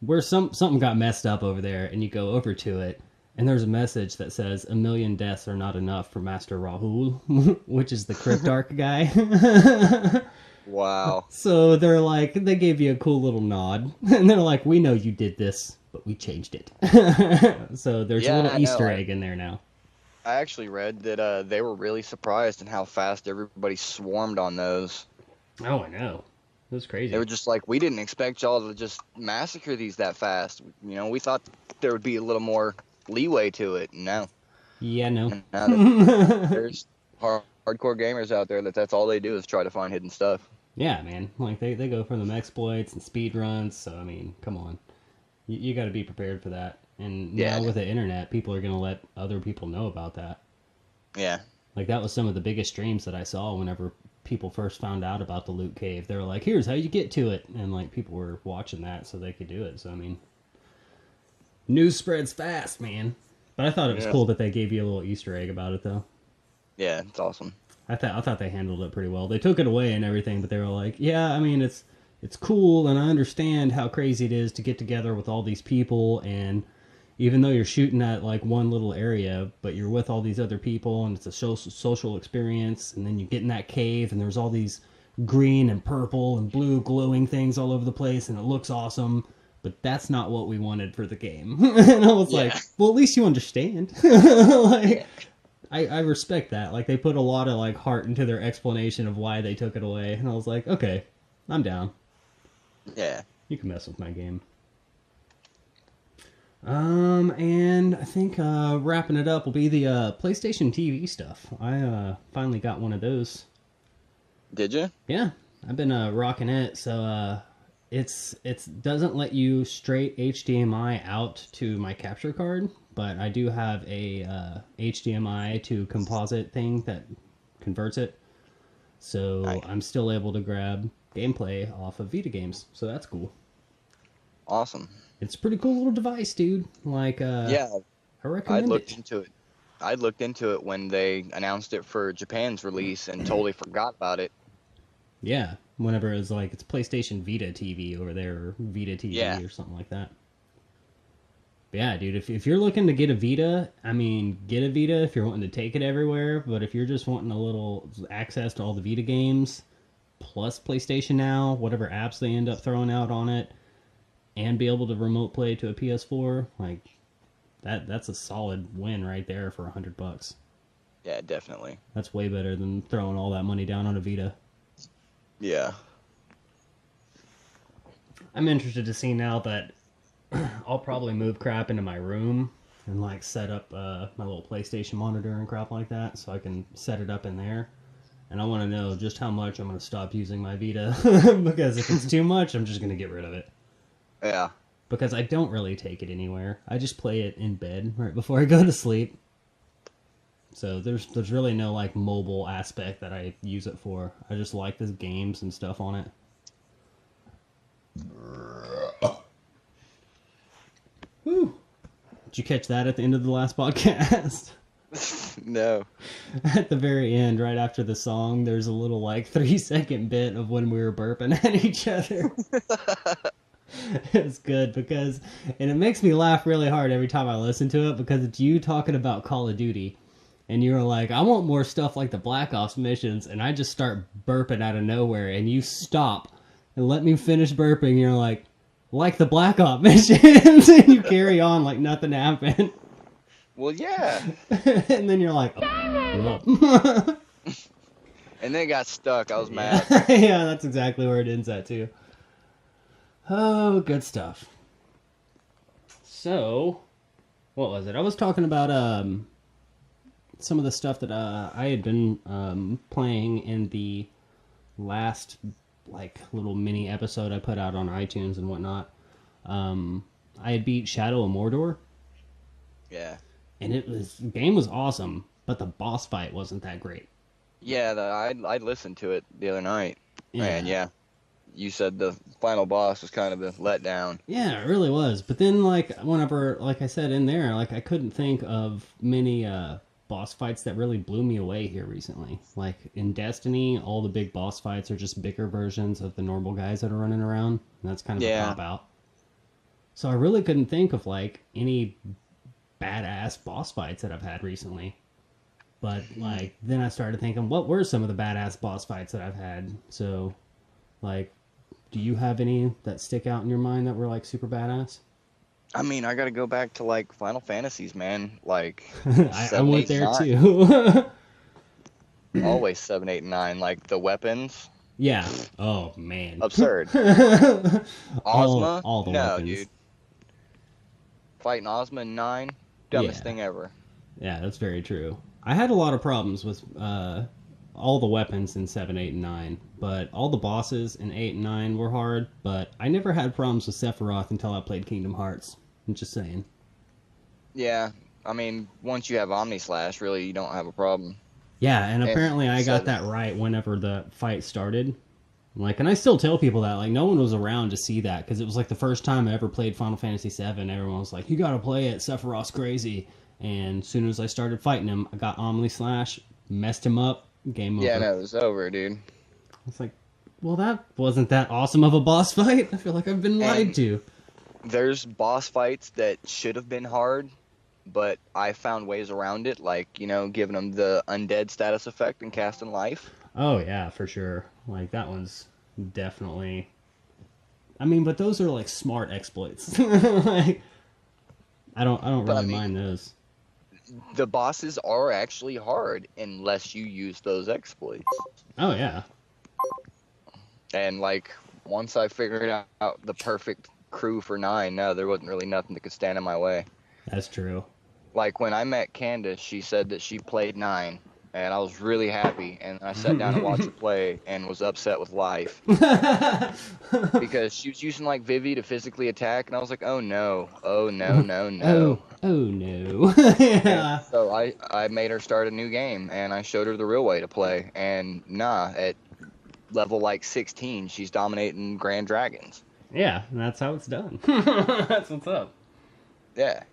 where something got messed up over there, and you go over to it, and there's a message that says 1 million deaths are not enough for Master Rahul, which is the Cryptarch guy. Wow. So they're like, they gave you a cool little nod, and they're like, we know you did this, but we changed it. So there's a little Easter egg in there now. I actually read that they were really surprised in how fast everybody swarmed on those. Oh, I know. It was crazy. They were just like, we didn't expect y'all to just massacre these that fast. You know, we thought there would be a little more leeway to it. No. Yeah, no. There's hardcore gamers out there that's all they do is try to find hidden stuff. Yeah, man. Like, they go for them exploits and speed runs, so, I mean, come on. You got to be prepared for that. And now with the internet, people are going to let other people know about that. Yeah. Like, that was some of the biggest streams that I saw whenever people first found out about the Loot Cave. They were like, here's how you get to it. And, like, people were watching that so they could do it. So, I mean, news spreads fast, man. But I thought it was cool that they gave you a little Easter egg about it, though. Yeah, it's awesome. I thought they handled it pretty well. They took it away and everything, but they were like, yeah, I mean, it's cool, and I understand how crazy it is to get together with all these people, and even though you're shooting at like one little area, but you're with all these other people, and it's a social experience, and then you get in that cave, and there's all these green and purple and blue glowing things all over the place, and it looks awesome, but that's not what we wanted for the game. And I was like, well, at least you understand. Like, I respect that. Like, they put a lot of like heart into their explanation of why they took it away, and I was like, okay, I'm down. Yeah. You can mess with my game. And I think wrapping it up will be the PlayStation TV stuff. I finally got one of those. Did you? Yeah, I've been rocking it. So it's doesn't let you straight HDMI out to my capture card, but I do have a HDMI to composite thing that converts it. So nice. I'm still able to grab gameplay off of Vita games, so that's cool. Awesome. It's a pretty cool little device, dude. Like, yeah, I recommend I looked into it when they announced it for Japan's release and totally forgot about it. Yeah, whenever it was like, it's PlayStation Vita TV over there, or Vita TV or something like that. But yeah, dude, if you're looking to get a Vita, I mean, get a Vita if you're wanting to take it everywhere, but if you're just wanting a little access to all the Vita games, plus PlayStation Now, whatever apps they end up throwing out on it, and be able to remote play to a PS4, like, that's a solid win right there for $100. Yeah, definitely. That's way better than throwing all that money down on a Vita. Yeah. I'm interested to see now that I'll probably move crap into my room and like set up my little PlayStation monitor and crap like that, so I can set it up in there. And I want to know just how much I'm going to stop using my Vita, because if it's too much, I'm just going to get rid of it. Yeah. Because I don't really take it anywhere. I just play it in bed right before I go to sleep. So there's really no like mobile aspect that I use it for. I just like the games and stuff on it. Whew. Did you catch that at the end of the last podcast? No. At the very end, right after the song, there's a little like 3-second bit of when we were burping at each other. It's good because, and it makes me laugh really hard every time I listen to it because it's you talking about Call of Duty. And you were like, I want more stuff like the Black Ops missions. And I just start burping out of nowhere. And you stop and let me finish burping. You're like the Black Ops missions. And you carry on like nothing happened. Well, yeah. And then you're like, oh. And then it got stuck. I was mad. Yeah, that's exactly where it ends at, too. Oh, good stuff. So, what was it? I was talking about some of the stuff that I had been playing in the last like little mini episode I put out on iTunes and whatnot. I had beat Shadow of Mordor. Yeah. And the game was awesome, but the boss fight wasn't that great. Yeah, I listened to it the other night. Yeah. And yeah, you said the final boss was kind of a letdown. Yeah, it really was. But then, like, whenever, like I said in there, like, I couldn't think of many boss fights that really blew me away here recently. Like, in Destiny, all the big boss fights are just bigger versions of the normal guys that are running around. And that's kind of a cop-out. So I really couldn't think of, like, any badass boss fights that I've had recently. But, like, then I started thinking, what were some of the badass boss fights that I've had? So, like, do you have any that stick out in your mind that were, like, super badass? I mean, I gotta go back to, like, Final Fantasies, man. Like, I went there, too. Always 7, 8, and 9. Like, the weapons. Yeah. Oh, man. Absurd. Ozma? All the no, weapons. dude. Fighting Ozma in 9? Dumbest thing ever. Yeah, that's very true. I had a lot of problems with all the weapons in 7, 8, and 9, but all the bosses in 8 and 9 were hard, but I never had problems with Sephiroth until I played Kingdom Hearts. I'm just saying. Yeah, I mean, once you have Omnislash, really, you don't have a problem. Yeah, and apparently I got that right whenever the fight started. Like, and I still tell people that, like, no one was around to see that, because it was, like, the first time I ever played Final Fantasy VII. Everyone was like, you gotta play it, Sephiroth's crazy. And as soon as I started fighting him, I got Omnislash, messed him up, game over. Yeah, no, it was over, dude. It's like, well, that wasn't that awesome of a boss fight. I feel like I've been lied to. There's boss fights that should have been hard, but I found ways around it, like, you know, giving them the undead status effect and casting life. Oh, yeah, for sure. Like, that one's definitely... I mean, but those are, like, smart exploits. Like, I don't really mind those. The bosses are actually hard unless you use those exploits. Oh, yeah. And, like, once I figured out the perfect crew for 9, no, there wasn't really nothing that could stand in my way. That's true. Like, when I met Candace, she said that she played 9, and I was really happy, and I sat down and watched her play and was upset with life. Because she was using, like, Vivi to physically attack, and I was like, oh, no. Oh, no, no, no. Oh, no. Yeah. So I made her start a new game, and I showed her the real way to play, and at level, like, 16, she's dominating Grand Dragons. Yeah, and that's how it's done. That's what's up. Yeah.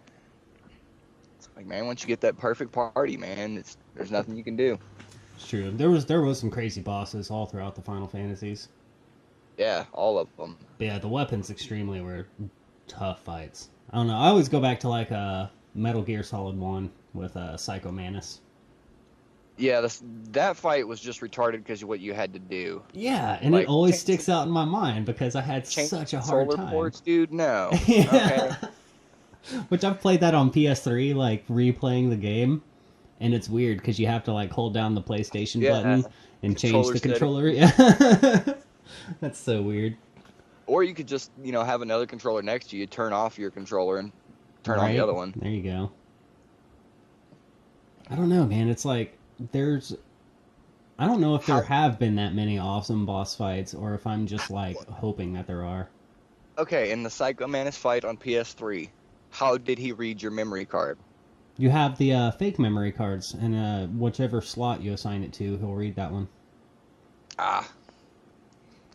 It's like, man, once you get that perfect party, man, there's nothing you can do. It's true. There was some crazy bosses all throughout the Final Fantasies. Yeah, all of them. But yeah, the weapons extremely were tough fights. I don't know. I always go back to like Metal Gear Solid 1 with Psycho Mantis. Yeah, that fight was just retarded because of what you had to do. Yeah, and like, it always sticks out in my mind because I had such a hard time. Solar ports, dude? No. Yeah. Okay. Which I've played that on PS3, like replaying the game, and it's weird because you have to like hold down the PlayStation button and change the controller. Yeah, that's so weird. Or you could just, have another controller next to you, turn off your controller and turn on the other one. There you go. I don't know, man. It's like I don't know if there have been that many awesome boss fights, or if I'm just like hoping that there are. Okay, in the Psycho Mantis fight on PS3, how did he read your memory card? You have the fake memory cards, and whichever slot you assign it to, he'll read that one. Ah.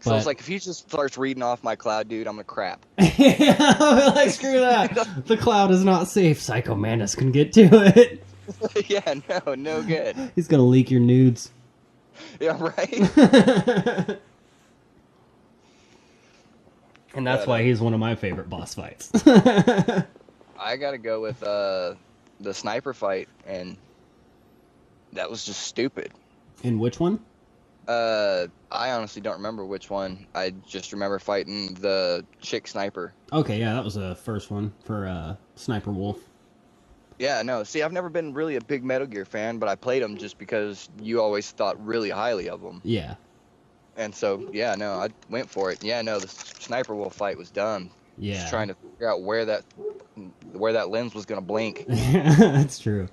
So it's like, if he just starts reading off my cloud, dude, I'm gonna crap. Yeah, like, screw that. The cloud is not safe. Psycho Mantis can get to it. Yeah, no good. He's gonna leak your nudes. Yeah, right? And that's why he's one of my favorite boss fights. I gotta go with the sniper fight, and that was just stupid. In which one? I honestly don't remember which one. I just remember fighting the chick sniper. Okay, yeah, that was the first one for Sniper Wolf. Yeah, no, see, I've never been really a big Metal Gear fan, but I played them just because you always thought really highly of them. Yeah. And so, yeah, no, I went for it. Yeah, no, the Sniper Wolf fight was dumb. Yeah. Just trying to figure out where that lens was gonna blink. That's true.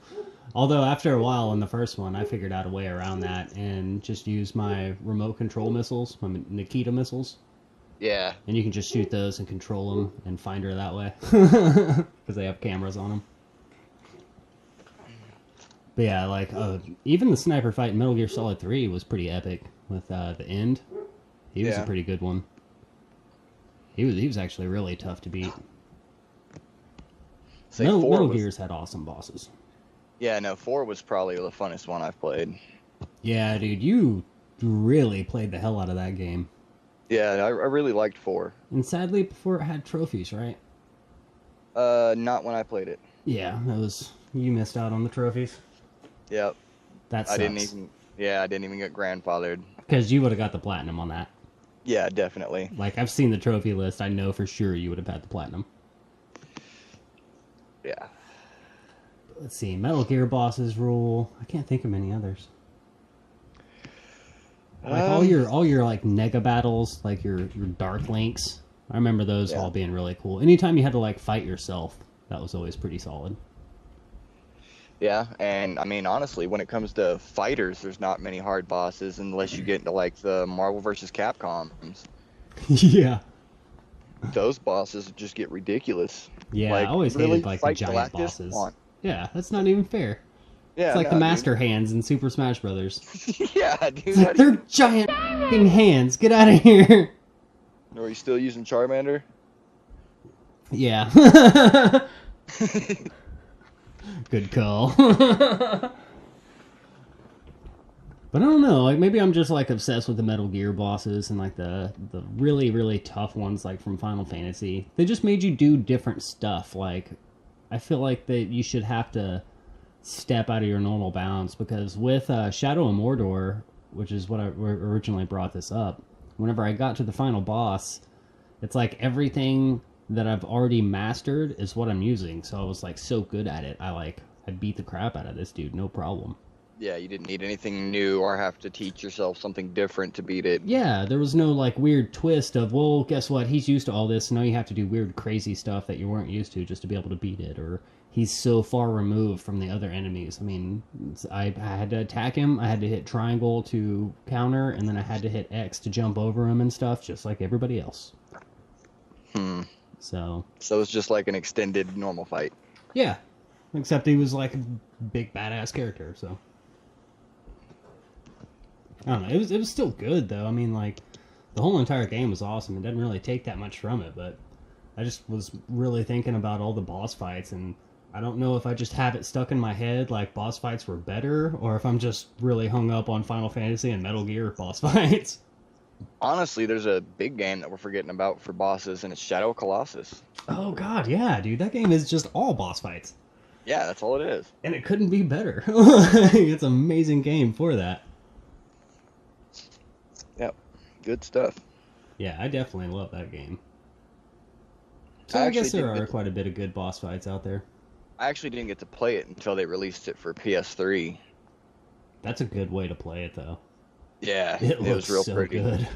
Although after a while in the first one, I figured out a way around that and just used my remote control missiles, my Nikita missiles. Yeah. And you can just shoot those and control them and find her that way. Because they have cameras on them. But yeah, like, even the sniper fight in Metal Gear Solid 3 was pretty epic with the end. He was a pretty good one. He was actually really tough to beat. Metal Gears had awesome bosses. Yeah, no, 4 was probably the funnest one I've played. Yeah, dude, you really played the hell out of that game. Yeah, I really liked 4. And sadly, before it had trophies, right? Not when I played it. Yeah, you missed out on the trophies. Yep. That sucks. I didn't even get grandfathered. Because you would have got the platinum on that. Yeah, definitely. Like, I've seen the trophy list. I know for sure you would have had the platinum. Yeah. Let's see. Metal Gear bosses rule. I can't think of many others. Like all your like nega battles, like your Dark Links. I remember those all being really cool. Anytime you had to like fight yourself, that was always pretty solid. Yeah, and I mean honestly, when it comes to fighters, there's not many hard bosses unless you get into like the Marvel vs. Capcoms. Yeah. Those bosses just get ridiculous. Yeah, like, I always hated like the giant Galactus? bosses. Yeah, that's not even fair. Yeah, it's like the Master Hands in Super Smash Brothers. Yeah, dude. It's like, they're giant f***ing hands. Get out of here. Are you still using Charmander? Yeah. Good call. But I don't know, like maybe I'm just like obsessed with the Metal Gear bosses and like the really, really tough ones like from Final Fantasy. They just made you do different stuff. Like I feel like that you should have to step out of your normal bounds because with Shadow of Mordor, which is what I originally brought this up, whenever I got to the final boss, it's like everything that I've already mastered is what I'm using. So I was like so good at it. I beat the crap out of this dude, no problem. Yeah, you didn't need anything new or have to teach yourself something different to beat it. Yeah, there was no like weird twist of, well, guess what? He's used to all this. Now you have to do weird, crazy stuff that you weren't used to just to be able to beat it. Or he's so far removed from the other enemies. I mean, I had to attack him. I had to hit triangle to counter, and then I had to hit X to jump over him and stuff, just like everybody else. So it's just like an extended normal fight. Yeah, except he was like a big badass character. So I don't know. It was still good though. I mean, like the whole entire game was awesome. It didn't really take that much from it, but I just was really thinking about all the boss fights, and I don't know if I just have it stuck in my head like boss fights were better, or if I'm just really hung up on Final Fantasy and Metal Gear boss fights. Honestly, there's a big game that we're forgetting about for bosses, and it's Shadow of Colossus. Oh god, yeah, dude, that game is just all boss fights. Yeah, that's all it is. And it couldn't be better. It's an amazing game for that. Yep, good stuff. Yeah, I definitely love that game. So I guess there are quite a bit of good boss fights out there. I actually didn't get to play it until they released it for PS3. That's a good way to play it, though. Yeah, it was real so pretty. Good.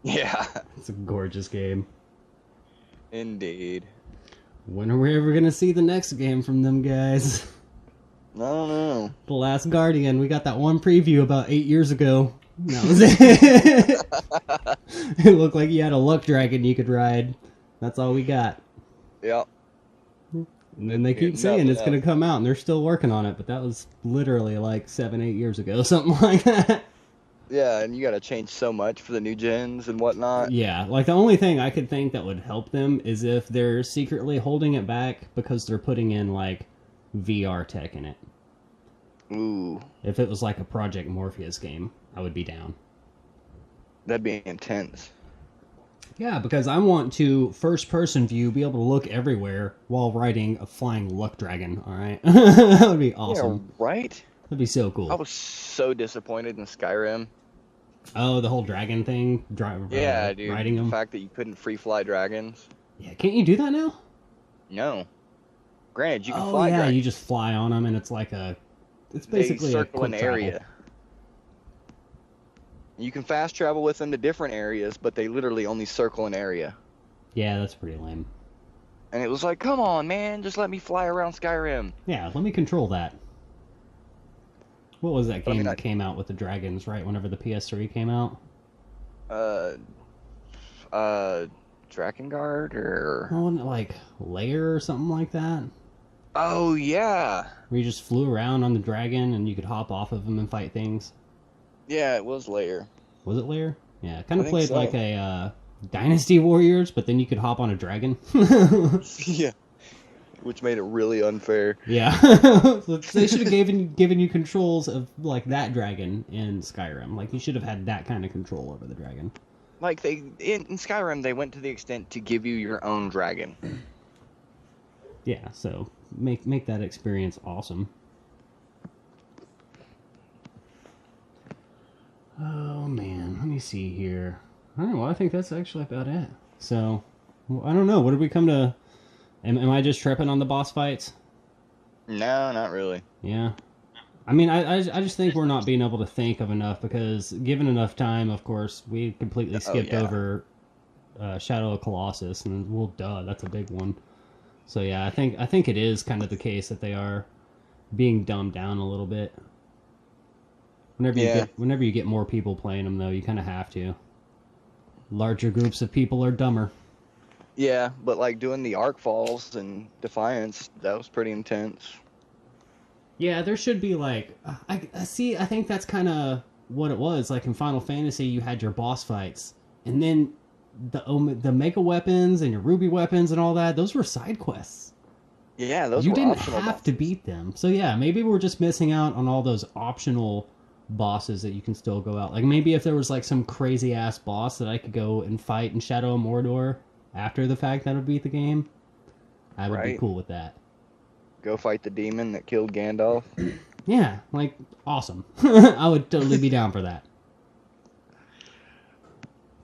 Yeah. It's a gorgeous game. Indeed. When are we ever going to see the next game from them guys? I don't know. The Last Guardian. We got that one preview about 8 years ago. That was it. It looked like you had a luck dragon you could ride. That's all we got. Yep. And they keep saying it's going to come out, and they're still working on it, but that was literally like 7-8 years ago, something like that. Yeah, and you got to change so much for the new gens and whatnot. Yeah, like the only thing I could think that would help them is if they're secretly holding it back because they're putting in like VR tech in it. Ooh. If it was like a Project Morpheus game, I would be down. That'd be intense. Yeah, because I want to first-person view, be able to look everywhere while riding a flying luck dragon. All right, that would be awesome. Yeah, right. That'd be so cool. I was so disappointed in Skyrim. Oh, the whole dragon thing? Yeah, dude. Riding them? The fact that you couldn't free-fly dragons. Yeah, can't you do that now? No. Granted, you can fly fly dragons. You just fly on them, and it's like a... It's basically they circle a an area. travel. You can fast travel with them to different areas, but they literally only circle an area. Yeah, that's pretty lame. And it was like, come on, man, just let me fly around Skyrim. Yeah, let me control that. What was that game that came out with the dragons, right? Whenever the PS3 came out? Drakengard, or... Oh, wasn't it like Lair or something like that? Oh, yeah. Where you just flew around on the dragon and you could hop off of them and fight things? Yeah, it was Lair. Was it Lair? Yeah, it kind of played like a Dynasty Warriors, but then you could hop on a dragon. Yeah. Which made it really unfair. Yeah. They should have given you controls of like that dragon in Skyrim. Like you should have had that kind of control over the dragon. Like in Skyrim, they went to the extent to give you your own dragon. Yeah, so make that experience awesome. Oh man, let me see here. All right, well I think that's actually about it. So, I don't know. What did we come to? Am I just tripping on the boss fights? No, not really. Yeah. I mean, I just think we're not being able to think of enough because given enough time, of course, we completely skipped over Shadow of Colossus, and well, duh, that's a big one. So yeah, I think it is kind of the case that they are being dumbed down a little bit. Whenever you get more people playing them, though, you kind of have to. Larger groups of people are dumber. Yeah, but like doing the Arc Falls and Defiance, that was pretty intense. Yeah, there should be like I think that's kind of what it was. Like in Final Fantasy, you had your boss fights, and then the mega weapons and your ruby weapons and all that. Those were side quests. Yeah, those you were didn't optional have bosses. to beat them. So yeah, maybe we're just missing out on all those optional bosses that you can still go out. Like maybe if there was like some crazy ass boss that I could go and fight in Shadow of Mordor after the fact that would beat the game, I would be cool with that. Go fight the demon that killed Gandalf. Yeah, like awesome. I would totally be down for that.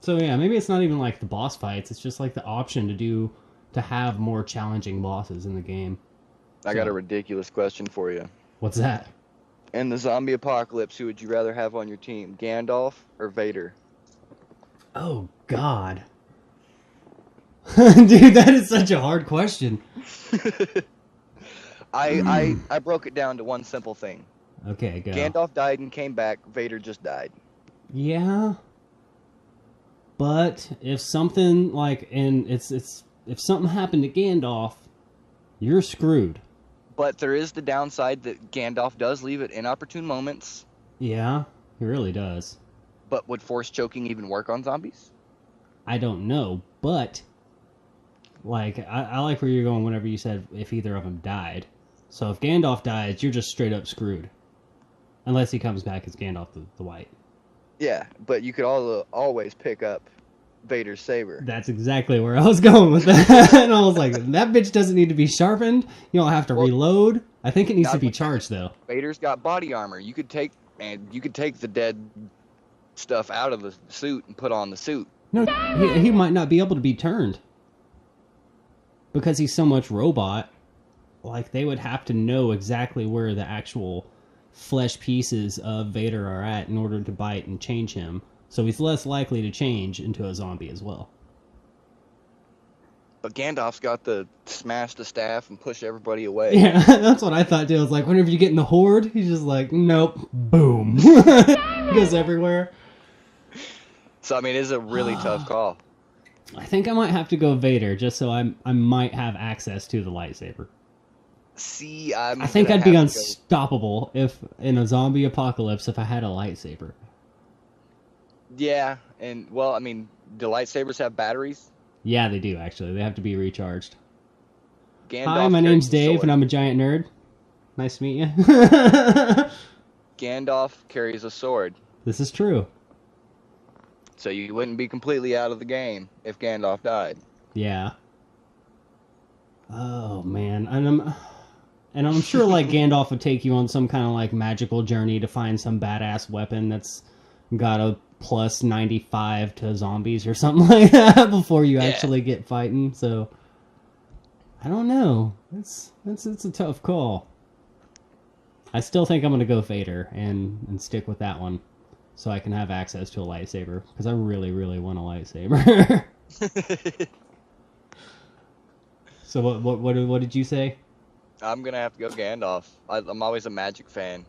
So yeah, maybe it's not even like the boss fights, it's just like the option to have more challenging bosses in the game. I got a ridiculous question for you. What's that? In the zombie apocalypse, who would you rather have on your team, Gandalf or Vader? Oh, God. Dude, that is such a hard question. I broke it down to one simple thing. Okay, go. Gandalf died and came back. Vader just died. Yeah. But if something like, if something happened to Gandalf, you're screwed. But there is the downside that Gandalf does leave at inopportune moments. Yeah, he really does. But would force choking even work on zombies? I don't know, but like I like where you're going whenever you said if either of them died. So if Gandalf dies, you're just straight up screwed. Unless he comes back as Gandalf the White. Yeah, but you could always pick up Vader's saber. That's exactly where I was going with that. And I was like, that bitch doesn't need to be sharpened. You don't have to reload. I think it needs to be charged, though. Vader's got body armor. You could take the dead stuff out of the suit and put on the suit. No, he might not be able to be turned. Because he's so much robot. Like, they would have to know exactly where the actual flesh pieces of Vader are at in order to bite and change him. So he's less likely to change into a zombie as well. But Gandalf's got the smash the staff and push everybody away. Yeah, that's what I thought too. I was like, whenever you get in the horde, he's just like, nope, boom. He goes everywhere. So, I mean, it's a really tough call. I think I might have to go Vader just so I might have access to the lightsaber. See, I think I'd be unstoppable if in a zombie apocalypse if I had a lightsaber. Yeah, and well, I mean, do lightsabers have batteries? Yeah, they do actually. They have to be recharged. Gandalf Hi, my name's Dave, and I'm a giant nerd. Nice to meet you. Gandalf carries a sword. This is true. So you wouldn't be completely out of the game if Gandalf died. Yeah. Oh man, and I'm sure like Gandalf would take you on some kind of like magical journey to find some badass weapon that's got a plus 95 to zombies or something like that before you actually get fighting. So I don't know. It's a tough call. I still think I'm gonna go Vader and stick with that one, so I can have access to a lightsaber because I really want a lightsaber. So what did you say? I'm gonna have to go Gandalf. I'm always a magic fan.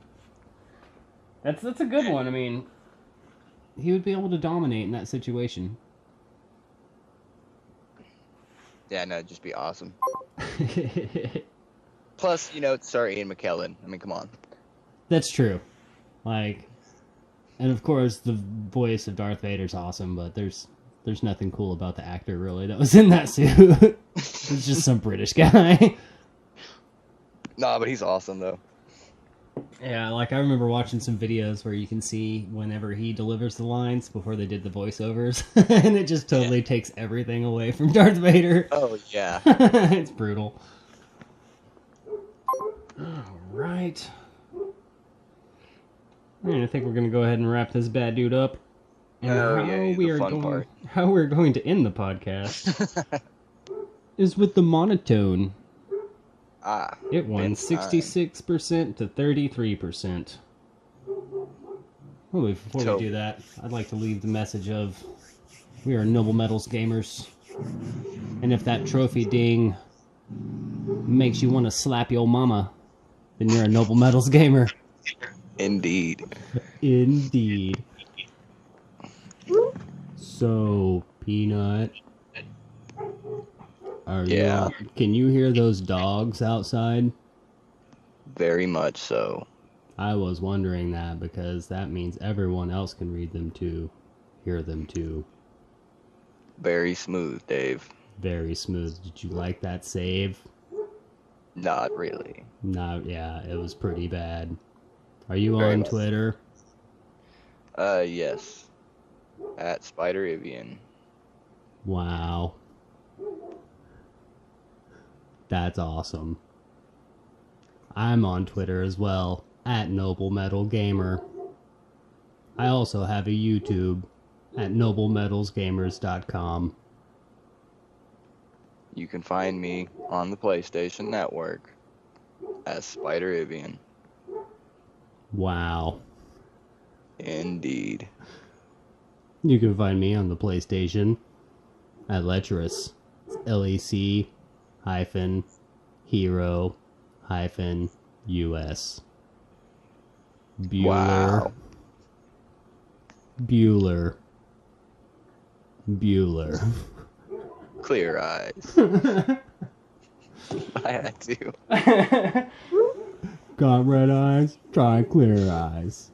That's a good one. I mean, he would be able to dominate in that situation. Yeah, no, it'd just be awesome. Plus, it's Sir Ian McKellen. I mean, come on. That's true. Like, and of course, the voice of Darth Vader's awesome, but there's nothing cool about the actor, really, that was in that suit. It's just some British guy. Nah, but he's awesome, though. Yeah, like, I remember watching some videos where you can see whenever he delivers the lines before they did the voiceovers, and it just totally takes everything away from Darth Vader. Oh, yeah. It's brutal. Alright. I think we're going to go ahead and wrap this bad dude up. And how we're going to end the podcast is with the monotone. It won 66% to 33%. Well, before we do that, I'd like to leave the message of we are Noble Metals gamers. And if that trophy ding makes you want to slap your mama, then you're a Noble Metals gamer. Indeed. Indeed. So, Peanut, can you hear those dogs outside? Very much so. I was wondering that because that means everyone else can hear them too. Very smooth, Dave. Very smooth. Did you like that save? Not really. Yeah, it was pretty bad. Are you on Twitter? Yes. At Spider Avian. Wow. That's awesome. I'm on Twitter as well, at Noble Metal Gamer. I also have a YouTube at noblemetalsgamers.com. You can find me on the PlayStation Network as Spider Avian. Wow. Indeed. You can find me on the PlayStation at Lecherous. LAC-Hero-US. Bueller. Wow. Bueller. Clear eyes. I had to. Got red eyes? Try clear eyes.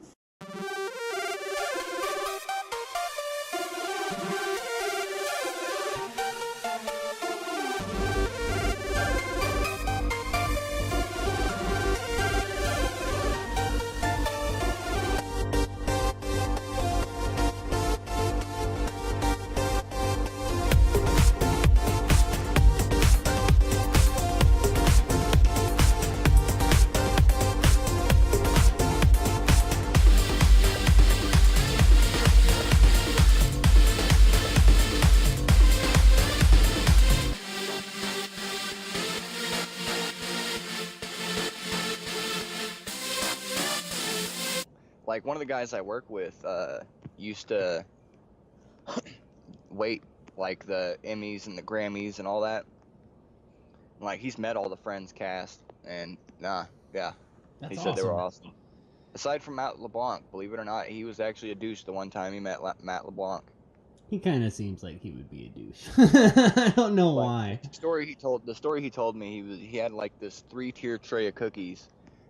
Like, one of the guys I work with used to wait, like, the Emmys and the Grammys and all that. Like, he's met all the Friends cast, and, he said they were awesome. Aside from Matt LeBlanc, believe it or not, he was actually a douche the one time he met Matt LeBlanc. He kind of seems like he would be a douche. I don't know why. The story he told me, he had like this 3-tier tray of cookies,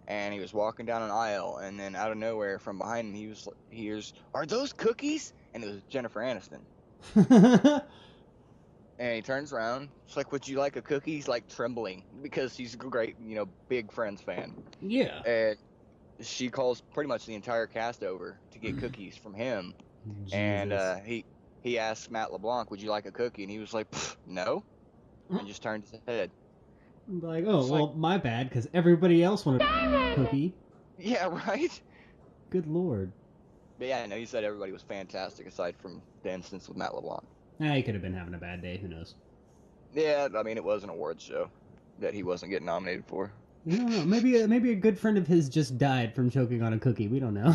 and he was walking down an aisle, and then out of nowhere from behind him, he hears, "Are those cookies?" And it was Jennifer Aniston. And he turns around. She's like, "Would you like a cookie?" He's like trembling because he's a great, big Friends fan. Yeah. And she calls pretty much the entire cast over to get cookies from him. Jesus. And he asked Matt LeBlanc, "Would you like a cookie?" And he was like, "No," and just turned his head. Like, oh, well, my bad, because everybody else wanted a cookie. Yeah, right? Good lord. But yeah, no, he said everybody was fantastic aside from the instance with Matt LeBlanc. He could have been having a bad day, who knows? Yeah, I mean, it was an awards show that he wasn't getting nominated for. No, maybe a good friend of his just died from choking on a cookie, we don't know.